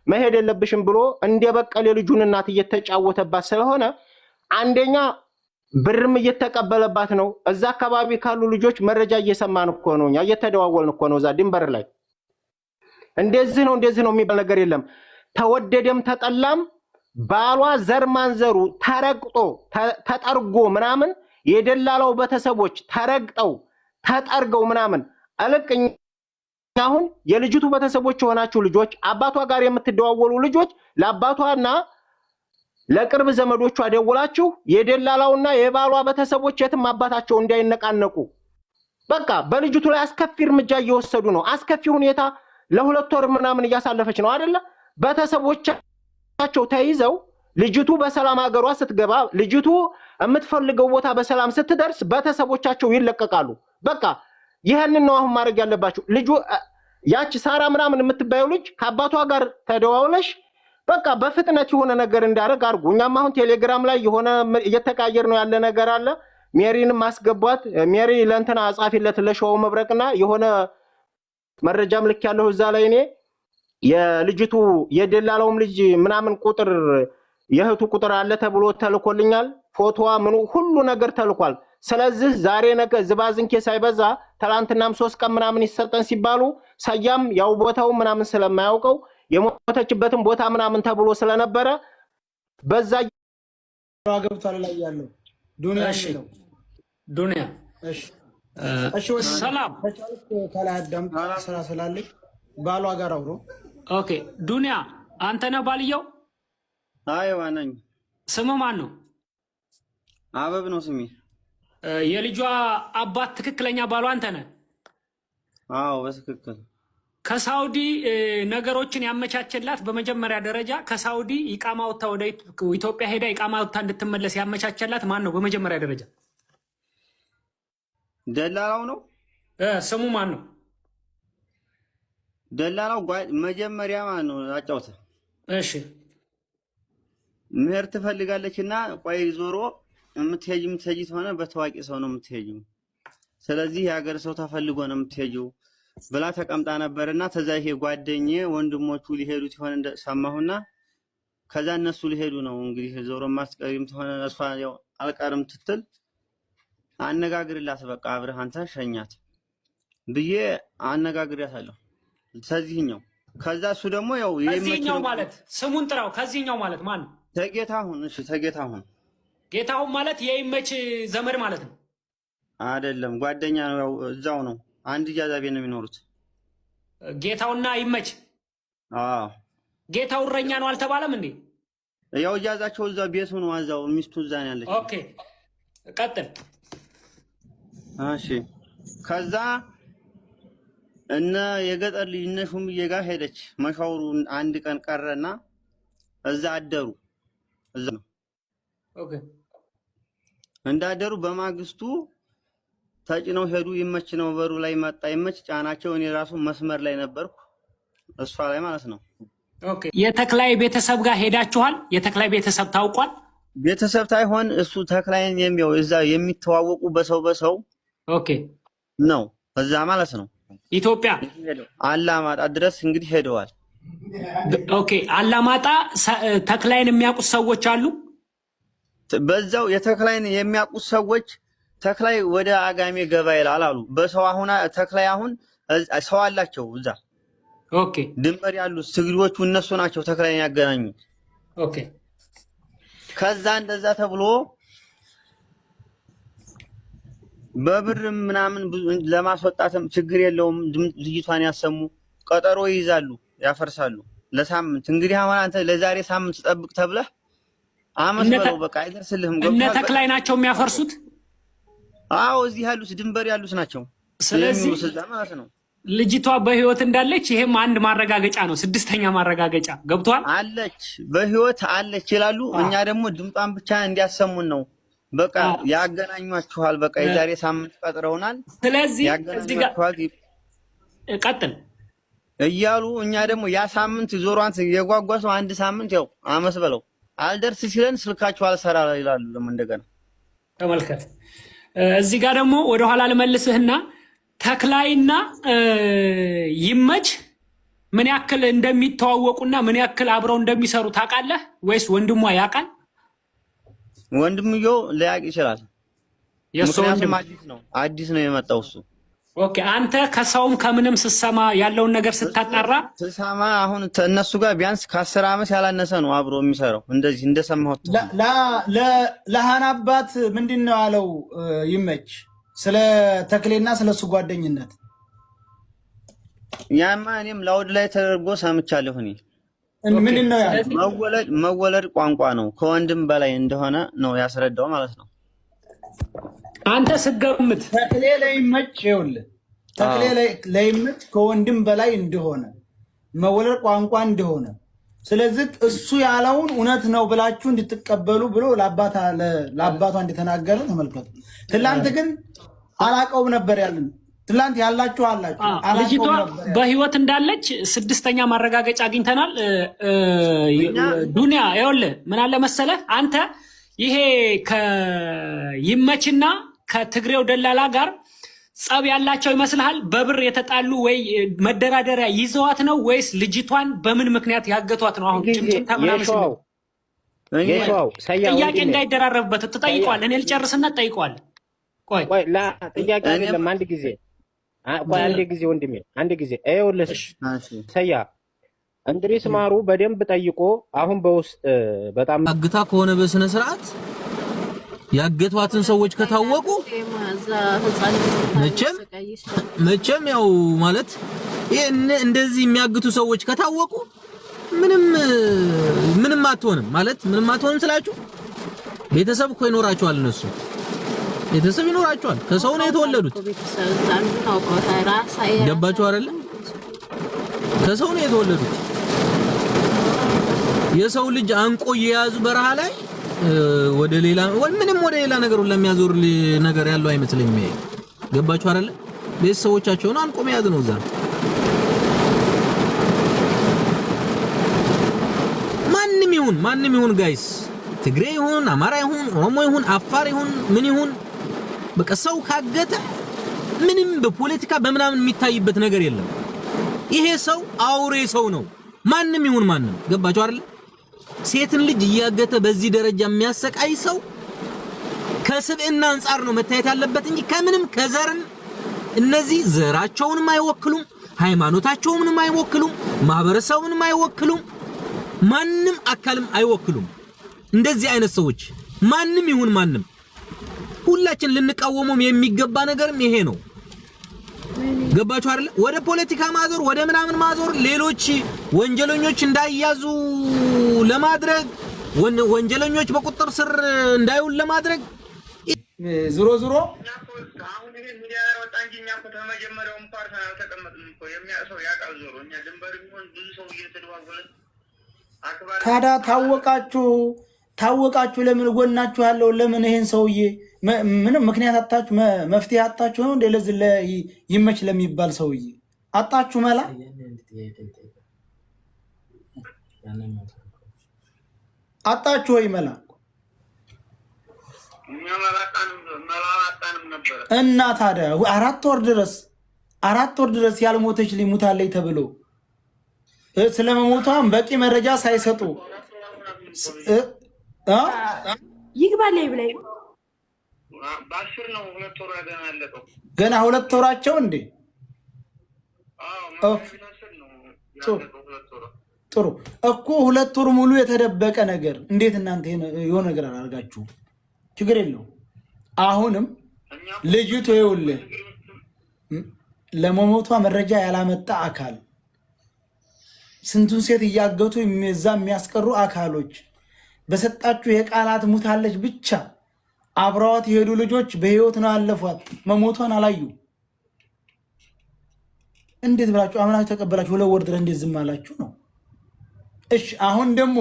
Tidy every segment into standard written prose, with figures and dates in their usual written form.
መሄድ የለብሽም ብሎ እንደበቀለ ልጁን እናት እየተጫወተባት ስለሆነ አንደኛ ብርም እየተቀበለባት ነው። እዛ አካባቢ ካሉ ልጆች መረጃ እየሰማን እኮ ነው፣ እኛ እየተደዋወልን እኮ ነው። እዛ ድንበር ላይ እንደዚህ ነው የሚባል ነገር የለም። ተወደደም ተጠላም ባሏ ዘር ማንዘሩ ተረግጦ ተጠርጎ ምናምን የደላላው ቤተሰቦች ተረግጠው ተጠርገው ምናምን አለቅኝ። አሁን የልጅቱ ቤተሰቦች የሆናችሁ ልጆች አባቷ ጋር የምትደዋወሉ ልጆች ለአባቷና ለቅርብ ዘመዶቿ ደውላችሁ የደላላውና የባሏ ቤተሰቦች የትም አባታቸው እንዳይነቃነቁ በቃ በልጅቱ ላይ አስከፊ እርምጃ እየወሰዱ ነው። አስከፊ ሁኔታ ለ2 ወር ምናምን እያሳለፈች ነው አይደለ? ቤተሰቦቻቸው ተይዘው ልጅቱ በሰላም ሀገሯ ስትገባ ልጅቱ የምትፈልገው ቦታ በሰላም ስትደርስ ቤተሰቦቻቸው ይለቀቃሉ። በቃ ይሄንን ነው አሁን ማድረግ ያለባችሁ። ልጁ ያቺ ሳራ ምናምን የምትባየው ልጅ ከአባቷ ጋር ተደዋውለሽ በቃ በፍጥነት የሆነ ነገር እንዳደረግ አድርጉ። እኛም አሁን ቴሌግራም ላይ የሆነ እየተቃየር ነው ያለ ነገር አለ። ሜሪንም ማስገቧት። ሜሪ ለእንትና ጻፊለት ለሸው መብረቅና የሆነ መረጃም ልክ ያለው እዛ ላይ እኔ የልጅቱ የደላላውም ልጅ ምናምን ቁጥር የእህቱ ቁጥር አለ ተብሎ ተልኮልኛል። ፎቶዋ ምኑ ሁሉ ነገር ተልኳል። ስለዚህ ዛሬ ነገ ዝባዝንኬ ሳይበዛ ትላንትናም 3 ቀን ምናምን ይሰጠን ሲባሉ ሰያም ያው ቦታው ምናምን ስለማያውቀው የሞተችበትን ቦታ ምናምን ተብሎ ስለነበረ በዛ ገብቷል ላይ ያለው ዱንያ ነው። ዱንያ እሺ ሰላም ከላይ አዳም ስራ ስላለኝ ባሏ ጋር አብሮ ኦኬ። ዱንያ አንተ ነህ ባልየው? አይዋ ነኝ። ስሙ ማን ነው? አበብ ነው ስሜ። የልጇ አባት ትክክለኛ ባሏ አንተ ነህ? አዎ በትክክል። ከሳውዲ ነገሮችን ያመቻቸላት በመጀመሪያ ደረጃ ከሳውዲ ኢቃማ ወጣ ወደ ኢትዮጵያ ሄዳ ኢቃማ ወጣ እንድትመለስ ያመቻቸላት ማን ነው? በመጀመሪያ ደረጃ ደላላው ነው። ስሙ ማን ነው? ደላላው መጀመሪያ ማን ነው? አጫውተ። እሺ ምህር ትፈልጋለችና ቆይ ዞሮ የምትሄጂ ሆነ በታዋቂ ሰው ነው የምትሄጂው። ስለዚህ የሀገር ሰው ተፈልጎ ነው የምትሄጂው ብላ ተቀምጣ ነበርና ተዛ ይሄ ጓደኛዬ ወንድሞቹ ሊሄዱት ይሆን እንደሰማሁና ከዛ እነሱ ሊሄዱ ነው እንግዲህ ዞሮ ማስቀሪም ተሆነ እሷ ያው አልቀርም ትትል አነጋግርላት በቃ አብረህ አንተ ሸኛት ብዬ አነጋግሪያታለሁ። ከዚህኛው ከዛ እሱ ደግሞ ያው ከዚህኛው ማለት ስሙን ጥራው። ከዚህኛው ማለት ማን ነው? ተጌታሁን። እሺ ተጌታሁን። ጌታሁን ማለት የይመች ዘመድ ማለት ነው አይደለም? ጓደኛ ነው፣ ያው እዛው ነው አንድ ጃዛ ቤት ነው የሚኖሩት። ጌታውና ይመች። አዎ ጌታው እረኛ ነው አልተባለም እንዴ? ያው ጃዛቸው እዛው ቤቱ ነው፣ እዛው ሚስቱ እዛ ነው ያለች። ኦኬ ቀጥል። እሺ ከዛ እነ የገጠር ልጅ እነ ሹምዬ ጋር ሄደች። መሻወሩ አንድ ቀን ቀረና እዛ አደሩ። እዛ ነው ኦኬ እንዳደሩ በማግስቱ ተጭነው ሄዱ። ይመች ነው በሩ ላይ መጣ። ይመች ጫናቸው። እኔ ራሱ መስመር ላይ ነበርኩ እሷ ላይ ማለት ነው። ኦኬ የተክላይ ቤተሰብ ጋር ሄዳችኋል? የተክላይ ቤተሰብ ታውቋል? ቤተሰብ ታይሆን እሱ ተክላይን የሚያው እዛ የሚተዋወቁ በሰው ኦኬ ነው እዛ ማለት ነው። ኢትዮጵያ አላማጣ ድረስ እንግዲህ ሄደዋል። ኦኬ አላማጣ ተክላይን የሚያውቁት ሰዎች አሉ? በዛው የተክላይን የሚያውቁት ሰዎች ተክላይ ወደ አጋሜ ገባ ይላል አሉ። በሰው አሁን ተክላይ አሁን ሰው አላቸው እዛ። ኦኬ ድንበር ያሉት ትግሪዎቹ እነሱ ናቸው ተክላይን ያገናኙት። ኦኬ ከዛ እንደዛ ተብሎ በብርም ምናምን ለማስወጣትም ችግር የለውም። ልጅቷን ያሰሙ ቀጠሮ ይይዛሉ፣ ያፈርሳሉ ለሳምንት። እንግዲህ አሁን አንተ ለዛሬ ሳምንት ጠብቅ ተብለህ አመት በለው በቃ አይደርስልህም። እነ ተክላይ ናቸው የሚያፈርሱት? አዎ እዚህ ያሉት ድንበር ያሉት ናቸው። ስለዚህ ማለት ነው ልጅቷ በህይወት እንዳለች ይሄም አንድ ማረጋገጫ ነው። 6ኛ ማረጋገጫ ገብቷል። አለች በህይወት አለች ይላሉ። እኛ ደግሞ ድምጧን ብቻ እንዲያሰሙን ነው በቃ ያገናኟችኋል። በቃ የዛሬ ሳምንት ቀጥረውናል። ስለዚህ እዚህ ጋር ቀጥል እያሉ እኛ ደግሞ ያ ሳምንት ዞሯን የጓጓሰው አንድ ሳምንት ያው አመስ በለው አልደርስ ሲለን ስልካቸው አልሰራ ይላሉ። ለምን እንደገና ተመልከት። እዚህ ጋር ደግሞ ወደ ኋላ ልመልስህና ተክላይና ይመች ምን ያክል እንደሚተዋወቁና ምን ያክል አብረው እንደሚሰሩ ታውቃለህ ወይስ ወንድሟ ያውቃል? ወንድምየው ሊያውቅ ይችላል። ምክንያቱም አዲስ ነው የመጣው እሱ። ኦኬ አንተ ከሰውም ከምንም ስትሰማ ያለውን ነገር ስታጣራ ስሰማ አሁን እነሱ ጋር ቢያንስ ከ10 ዓመት ያላነሰ ነው አብሮ የሚሰራው። እንደዚህ እንደሰማሁት ለሃና አባት ምንድነው ያለው? ይመች ስለ ተክሌና ስለሱ ጓደኝነት ያማ እኔም ላውድ ላይ ተደርጎ ሰምቻለሁ። እኔ ምንድነው ያለው? መወለድ ቋንቋ ነው፣ ከወንድም በላይ እንደሆነ ነው ያስረዳው ማለት ነው። አንተ ስገምት ተክሌ ለይመች ይኸውልህ፣ ተክሌ ለይመች ከወንድም በላይ እንደሆነ መወለድ ቋንቋ እንደሆነ፣ ስለዚህ እሱ ያለውን እውነት ነው ብላችሁ እንድትቀበሉ ብሎ ለአባቷ እንደተናገረ ተመልከቱ። ትላንት ግን አላቀውም ነበር ያለን። ትላንት ያላችሁ አላችሁ ልጅቷ በህይወት እንዳለች 6ኛ ማረጋገጫ አግኝተናል። ዱንያ ይኸውልህ ምን አለ መሰለህ አንተ ይሄ ከይመችና ከትግሬው ደላላ ጋር ጸብ ያላቸው ይመስልሃል? በብር የተጣሉ ወይ መደራደሪያ ይዘዋት ነው ወይስ ልጅቷን በምን ምክንያት ያገቷት ነው? አሁን ጭምጭምታ ምናምን ጥያቄ እንዳይደራረብበት ትጠይቀዋለህ። እኔ ልጨርስና ትጠይቀዋለህ። ቆይ ጥያቄ አይደለም። አንድ ጊዜ ወንድሜ አንድ ጊዜ ይኸውልህ ሰያ እንድሪስ ማሩ በደንብ ጠይቆ አሁን በውስጥ በጣም አግታ ከሆነ በስነ ስርዓት ያገቷትን ሰዎች ከታወቁ መቼም ያው ማለት እንደዚህ የሚያግቱ ሰዎች ከታወቁ ምንም አትሆንም ማለት ምንም አትሆንም ስላችሁ ቤተሰብ እኮ ይኖራቸዋል። እነሱ ቤተሰብ ይኖራቸዋል። ከሰው ነው የተወለዱት። ገባችሁ አይደለ? ከሰው ነው የተወለዱት። የሰው ልጅ አንቆ የያዙ በረሃ ላይ ወደ ሌላ ነገር ለሚያዞር ነገር ያለው አይመስለኝም። ገባችሁ አይደለ? ቤተሰቦቻቸውን አንቆ መያዝ ነው። እዛ ማንም ይሁን ጋይስ፣ ትግሬ ይሁን አማራ ይሁን ኦሮሞ ይሁን አፋር ይሁን ምን ይሁን በቃ ሰው ካገተ ምንም በፖለቲካ በምናምን የሚታይበት ነገር የለም። ይሄ ሰው አውሬ ሰው ነው። ማንም ይሁን ማንም። ገባችሁ አይደል? ሴትን ልጅ እያገተ በዚህ ደረጃ የሚያሰቃይ ሰው ከስብዕና አንፃር ነው መታየት ያለበት እንጂ ከምንም ከዘርን እነዚህ ዘራቸውንም አይወክሉም፣ ሃይማኖታቸውንም አይወክሉም፣ ማህበረሰቡንም አይወክሉም፣ ማንም አካልም አይወክሉም። እንደዚህ አይነት ሰዎች ማንም ይሁን ማንም ሁላችን ልንቃወመው የሚገባ ነገርም ይሄ ነው። ገባችሁ አይደል? ወደ ፖለቲካ ማዞር ወደ ምናምን ማዞር ሌሎች ወንጀለኞች እንዳይያዙ ለማድረግ ወንጀለኞች በቁጥጥር ስር እንዳይውል ለማድረግ ዝሮ አሁን ይሄ ሚዲያ ያወጣ እንጂ እኛ እኮ ተመጀመሪያውም ፓርት አልተቀመጥንም እኮ የሚያሰው ያቃል ዞሮ እኛ ድንበር ቢሆን ብዙ ሰው እየተደዋወለ ታዳ ታወቃችሁ ለምን ጎናችሁ ያለው ለምን ይሄን ሰውዬ ምንም ምክንያት አጣችሁ መፍትሄ አጣችሁ ነው እንደ ለዚህ ይመች ለሚባል ሰውዬ አጣችሁ መላ አጣችሁ ወይ መላ እና ታዲያ 4 ወር ድረስ ያልሞተች ሊሙታለች ተብሎ ስለመሞቷም በቂ መረጃ ሳይሰጡ ይግባልኝ ብለኝ በ10 ነው 2 ወር ያገናለቀው ገና 2 ወራቸው እንዴ? ጥሩ እኮ 2 ወር ሙሉ የተደበቀ ነገር እንዴት እናንተ የሆነ ነገር አላርጋችሁ? ችግር የለው። አሁንም ልጅቱ ይኸውልህ ለመሞቷ መረጃ ያላመጣ አካል ስንቱን ሴት እያገቱ የሚያስቀሩ አካሎች በሰጣችሁ የቃላት ሙታለች ብቻ አብረዋት የሄዱ ልጆች በህይወት ነው ያለፏት። መሞቷን አላዩ። እንዴት ብላችሁ አምናችሁ ተቀበላችሁ? 2 ወር ድረስ እንዴት ዝም አላችሁ ነው? እሺ አሁን ደግሞ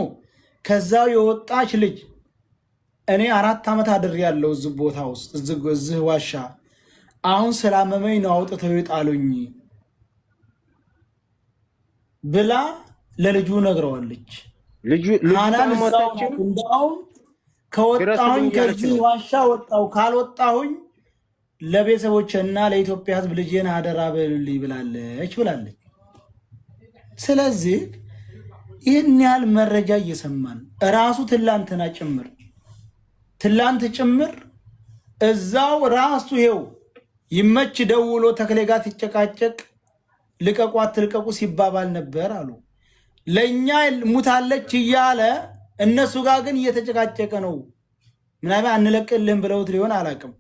ከዛው የወጣች ልጅ እኔ 4 ዓመት አድሬያለሁ እዚህ ቦታ ውስጥ እዚህ ዋሻ። አሁን ስላመመኝ ነው አውጥተው ይጣሉኝ ብላ ለልጁ ነግረዋለች። ሃናን ሞተችም እንዳውም ከወጣሁኝ ከዚህ ዋሻ ወጣሁ ካልወጣሁኝ ለቤተሰቦችና ለኢትዮጵያ ሕዝብ ልጄን አደራ በልልኝ ብላለች። ስለዚህ ይህን ያህል መረጃ እየሰማን ራሱ ትላንት ጭምር እዛው ራሱ ይሄው ይመች ደውሎ ተክሌ ጋር ሲጨቃጨቅ ልቀቋት ልቀቁ ሲባባል ነበር አሉ። ለኛ ሙታለች እያለ እነሱ ጋር ግን እየተጨቃጨቀ ነው። ምናምን አንለቅልህም ብለውት ሊሆን አላውቅም።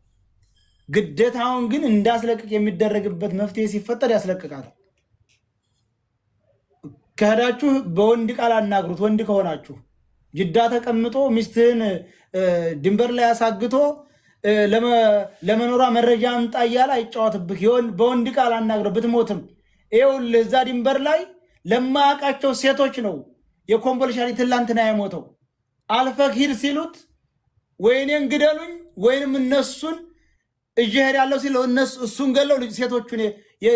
ግዴታውን ግን እንዳስለቅቅ የሚደረግበት መፍትሄ ሲፈጠር ያስለቅቃታል። ከሄዳችሁ በወንድ ቃል አናግሩት። ወንድ ከሆናችሁ ጅዳ ተቀምጦ ሚስትህን ድንበር ላይ አሳግቶ ለመኖሯ መረጃ አምጣ እያለ አይጫወትብህ። በወንድ ቃል አናግረው ብትሞትም ይኸውልህ እዛ ድንበር ላይ ለማያውቃቸው ሴቶች ነው የኮምቦልቻ ልጅ ትላንትና የሞተው። አልፈህ ሂድ ሲሉት ወይኔን ግደሉኝ ወይንም እነሱን እጅሄድ ያለው ሲለው እሱን ገለው ሴቶቹን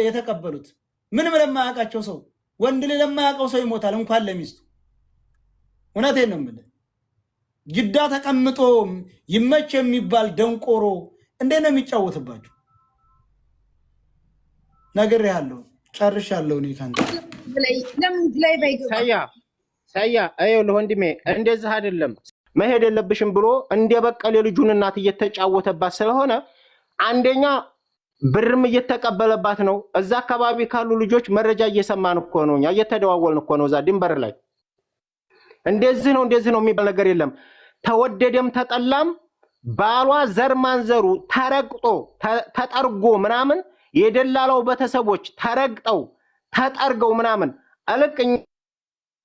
የተቀበሉት። ምንም ለማያውቃቸው ሰው ወንድ ልጅ ለማያውቀው ሰው ይሞታል እንኳን ለሚስቱ። እውነቴን ነው የምልህ። ጅዳ ተቀምጦ ይመች የሚባል ደንቆሮ እንዴት ነው የሚጫወትባቸው? ነግሬሃለሁ፣ ጨርሻለሁ። እኔ ካንተ ሳያ አይደል ወንድሜ፣ እንደዚህ አይደለም መሄድ የለብሽም ብሎ እንደበቀለ ልጁን እናት እየተጫወተባት ስለሆነ አንደኛ ብርም እየተቀበለባት ነው። እዛ አካባቢ ካሉ ልጆች መረጃ እየሰማን እኮ ነው፣ እኛ እየተደዋወልን እኮ ነው። እዛ ድንበር ላይ እንደዚህ ነው የሚባል ነገር የለም። ተወደደም ተጠላም ባሏ ዘር ማንዘሩ ተረግጦ ተጠርጎ ምናምን የደላላው ቤተሰቦች ተረግጠው ተጠርገው ምናምን አለቅኝ።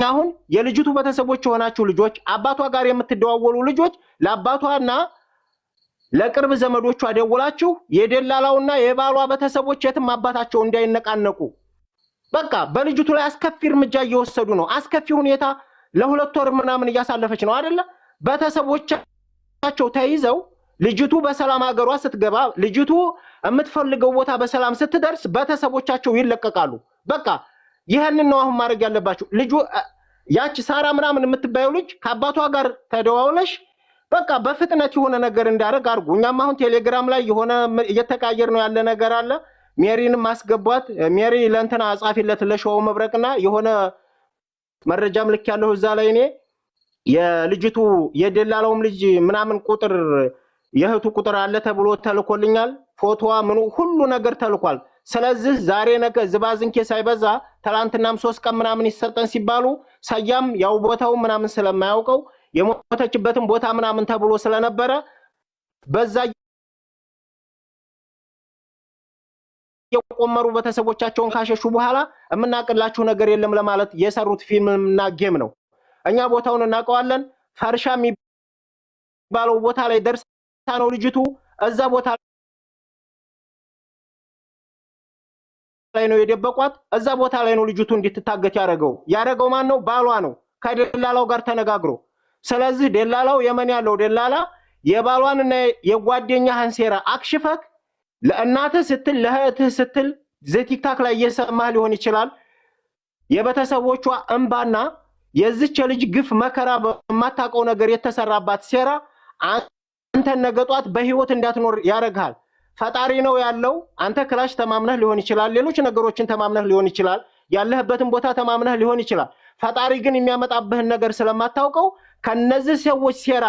አሁን የልጅቱ ቤተሰቦች የሆናችሁ ልጆች አባቷ ጋር የምትደዋወሉ ልጆች ለአባቷና ለቅርብ ዘመዶቿ ደውላችሁ የደላላውና የባሏ ቤተሰቦች የትም አባታቸው እንዳይነቃነቁ በቃ በልጅቱ ላይ አስከፊ እርምጃ እየወሰዱ ነው። አስከፊ ሁኔታ ለሁለት ወር ምናምን እያሳለፈች ነው አይደለ? ቤተሰቦቻቸው ተይዘው ልጅቱ በሰላም ሀገሯ ስትገባ ልጅቱ የምትፈልገው ቦታ በሰላም ስትደርስ ቤተሰቦቻቸው ይለቀቃሉ። በቃ ይሄንን ነው አሁን ማድረግ ያለባችሁ። ልጁ ያቺ ሳራ ምናምን የምትባየው ልጅ ከአባቷ ጋር ተደዋውለሽ በቃ በፍጥነት የሆነ ነገር እንዳደረግ አድርጉ። እኛም አሁን ቴሌግራም ላይ የሆነ እየተቃየር ነው ያለ ነገር አለ። ሜሪንም ማስገቧት። ሜሪ ለእንትና ጻፊለት ለሸው መብረቅና የሆነ መረጃም ልክ ያለው እዛ ላይ እኔ የልጅቱ የደላላውም ልጅ ምናምን ቁጥር የእህቱ ቁጥር አለ ተብሎ ተልኮልኛል። ፎቶዋ ምኑ ሁሉ ነገር ተልኳል። ስለዚህ ዛሬ ነገ ዝባዝንኬ ሳይበዛ ትላንትናም 3 ቀን ምናምን ይሰጠን ሲባሉ ሰያም ያው ቦታው ምናምን ስለማያውቀው የሞተችበትን ቦታ ምናምን ተብሎ ስለነበረ በዛ የቆመሩ ቤተሰቦቻቸውን ካሸሹ በኋላ የምናቀላችሁ ነገር የለም ለማለት የሰሩት ፊልምና ጌም ነው። እኛ ቦታውን እናውቀዋለን። ፈርሻ የሚባለው ቦታ ላይ ደርሳ ነው ልጅቱ እዛ ቦታ ላይ ነው የደበቋት። እዛ ቦታ ላይ ነው ልጅቱ እንድትታገት ያደረገው ማን ነው? ባሏ ነው ከደላላው ጋር ተነጋግሮ። ስለዚህ ደላላው የመን ያለው ደላላ የባሏንና የጓደኛህን ሴራ አክሽፈክ ለእናትህ ስትል ለእህትህ ስትል ቲክታክ ላይ እየሰማህ ሊሆን ይችላል። የቤተሰቦቿ እንባና የዚች ልጅ ግፍ መከራ በማታውቀው ነገር የተሰራባት ሴራ አንተን ነገጧት በህይወት እንዳትኖር ያረጋል። ፈጣሪ ነው ያለው። አንተ ክላሽ ተማምነህ ሊሆን ይችላል፣ ሌሎች ነገሮችን ተማምነህ ሊሆን ይችላል፣ ያለህበትን ቦታ ተማምነህ ሊሆን ይችላል። ፈጣሪ ግን የሚያመጣብህን ነገር ስለማታውቀው ከነዚህ ሰዎች ሴራ